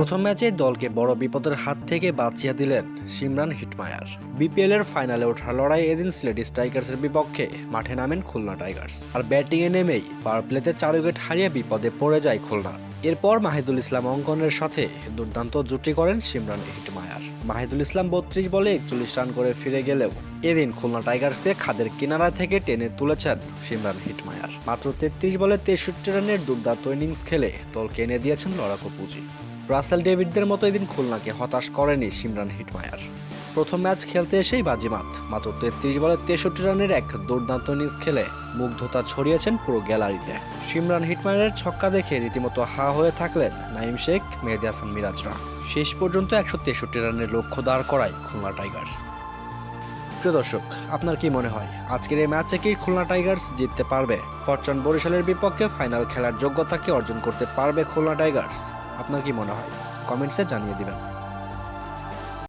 প্রথম ম্যাচে দলকে বড় বিপদের হাত থেকে বাঁচিয়ে দিলেন শিমরান হিটমায়ার। বিপিএল-এর ফাইনালে ওঠার লড়াই এদিন সিলেট স্ট্রাইকার্সের বিপক্ষে মাঠে নামেন খুলনা টাইগার্স। আর ব্যাটিংয়ে নেমেই পাওয়ার প্লেতে 4 উইকেট হারিয়ে বিপদে পড়ে যায় খুলনা। এরপর মাহিদুল ইসলাম অঙ্কনের সাথে দুর্দান্ত জুটি করেন শিমরান হিটমায়ার। মাহিদুল ইসলাম 32 বলে 41 রান করে ফিরে গেলেও এদিন খুলনা টাইগার্সকে খাদের কিনারা থেকে টেনে তুলেছেন শিমরান হিটমায়ার। মাত্র 33 বলে 63 রানের দুর্দান্ত ইনিংস খেলে দলকে এনে দিয়েছেন লড়াকু পুঁজি। রাসেল ডেভিডদের মতো এদিন খুলনাকে হতাশ করেনি শিমরান হিটমায়ার। প্রথম ম্যাচ খেলতে এসেই বাজিমাত। মাত্র 33 বলে 63 রানের এক দুর্দান্ত ইনিংস খেলে মুগ্ধতা ছড়িয়েছেন পুরো গ্যালারিতে। শিমরান হিটমায়ারের ছক্কা দেখে রীতিমতো হা হয়ে থাকলেন নাঈম শেখ, মেহেদী হাসান মিরাজরা। শেষ পর্যন্ত 163 রানের লক্ষ্য দাঁড় করায় খুলনা টাইগার্স। প্রিয় দর্শক, আপনার কি মনে হয় আজকের এই ম্যাচে কি খুলনা টাইগার্স জিততে পারবে? ফরচুন বরিশালের বিপক্ষে ফাইনাল খেলার যোগ্যতা কি অর্জন করতে পারবে খুলনা টাইগার্স? আপনার কি মনে হয়? কমেন্টসে জানিয়ে দিবেন।